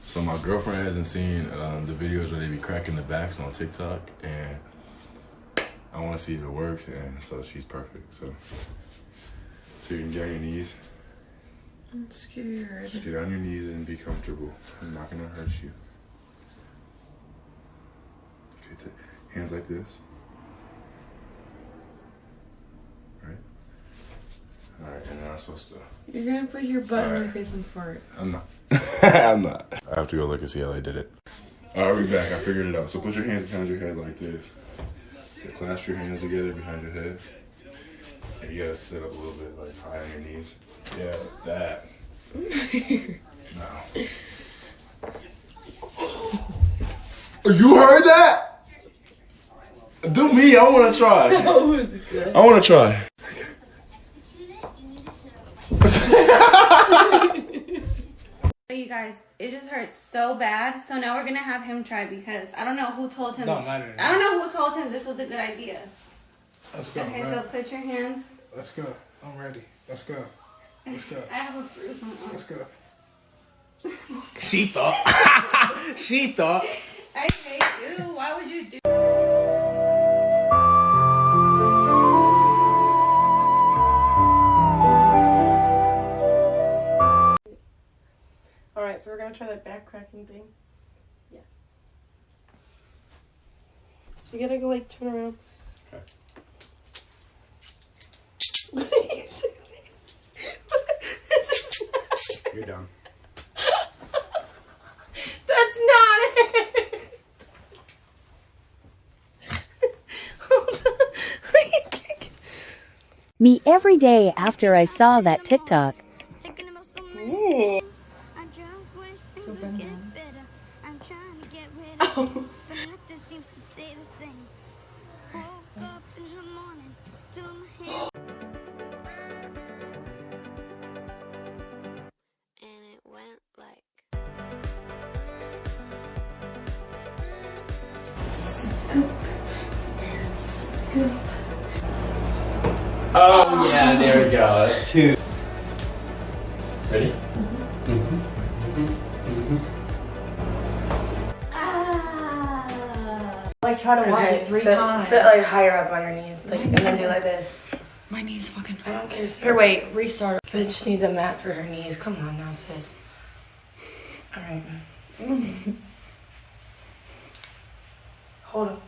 So my girlfriend hasn't seen the videos where they be cracking the backs on TikTok, and I want to see if it works, and so she's perfect. So you can get on your knees. I'm scared. Just get on your knees and be comfortable. I'm not gonna hurt you. Okay, hands like this. Alright, and then I'm supposed to... You're gonna put your butt in my face and fart. I'm not. I'm not. I have to go look and see how they did it. Alright, I'll be back. I figured it out. So put your hands behind your head like this. Clasp your hands together behind your head. And you gotta sit up a little bit, like high on your knees. Yeah, like that. No. You heard that? Do me. I wanna try. That was good. I wanna try. You guys, it just hurts so bad. So now we're gonna have him try because I don't know who told him. I don't know who told him this was a good idea. Let's go. Okay, so put your hands. Let's go. I'm ready. Let's go. Let's go. I have a bruise on my arm. Let's go. She thought. She thought. I hate you. Why would you do? Alright, so we're gonna try that back cracking thing. Yeah. So we gotta go like turn around. Okay. What are you doing? This is not... You're done. That's not it! Hold on. Me every day after I saw that TikTok. Ooh. Oh. But nothing seems to stay the same. Woke up in the morning, till my head. And it went like. Scoop and scoop. Oh, yeah, there we go. That's two. Ready? Like try to walk it 3 times. Sit like higher up on your knees, like, and then do like this. My knees fucking hurt. I don't care. Here, wait, restart. Bitch needs a mat for her knees. Come on now, sis. Alright. Hold on.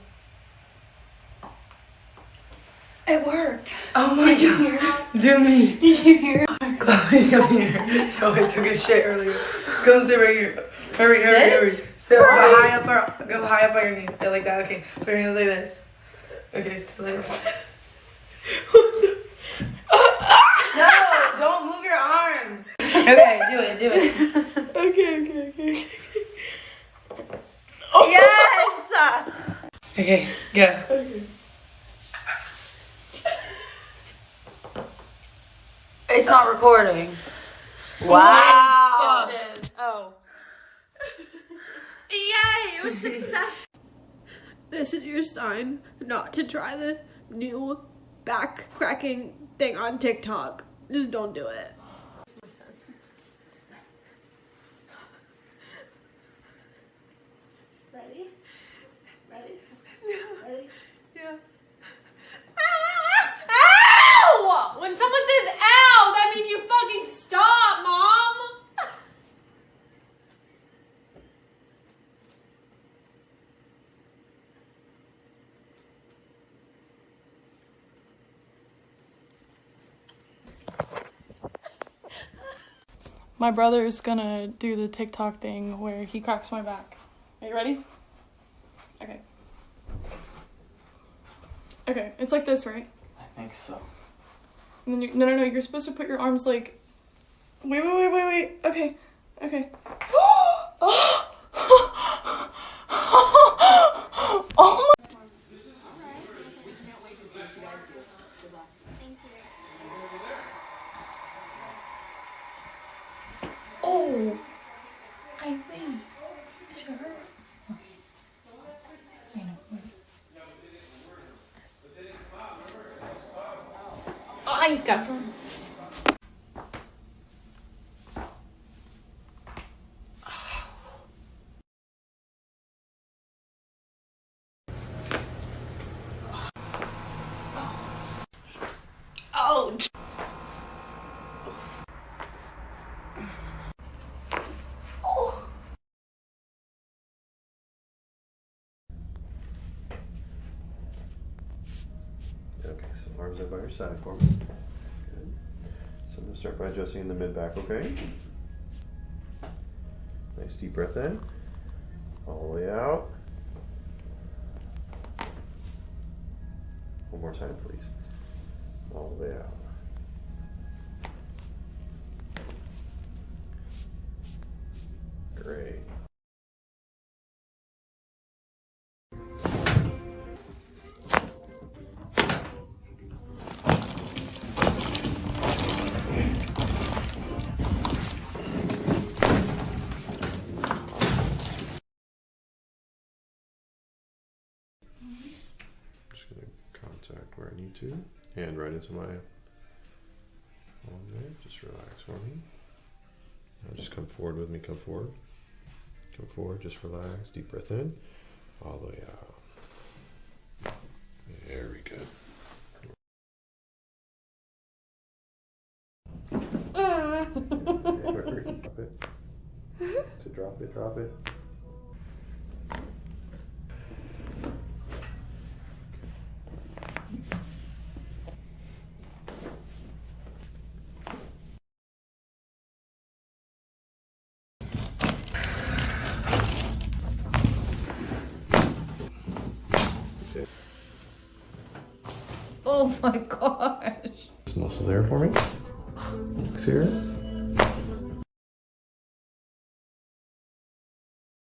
It worked. Oh my god. Do me. Did you hear it? Chloe, come here. Oh, I took a shit earlier. Come sit right here. Hurry, hurry, hurry. Sit go high up on your knees. Yeah, like that. Okay. Put your hands like this. Okay, sit like that. No, don't move your arms. Okay, do it. Okay. Oh. Yes! Okay, go. Okay. It's not recording. Wow. It is. Oh. Yay! It was successful. This is your sign not to try the new back cracking thing on TikTok. Just don't do it. Ready? Yeah. Ow! When someone says ow, that means you fucking stop, Mom! My brother's gonna do the TikTok thing where he cracks my back. Are you ready? Okay. Okay, it's like this, right? I think so. And then no, you're supposed to put your arms like... Wait. Okay. Oh my... Oh! I think it should hurt. Okay. I got her. by your side for me. Good. So I'm going to start by adjusting the mid-back, okay? Nice deep breath in. All the way out. One more time, please. All the way out. Great. Just going to contact where I need to. Hand right into my arm there. Just relax for me. Now just come forward with me. Come forward. Come forward. Just relax. Deep breath in. All the way out. Very good. Drop it. So drop it. Drop it. Oh my gosh. This muscle there for me. Flex here.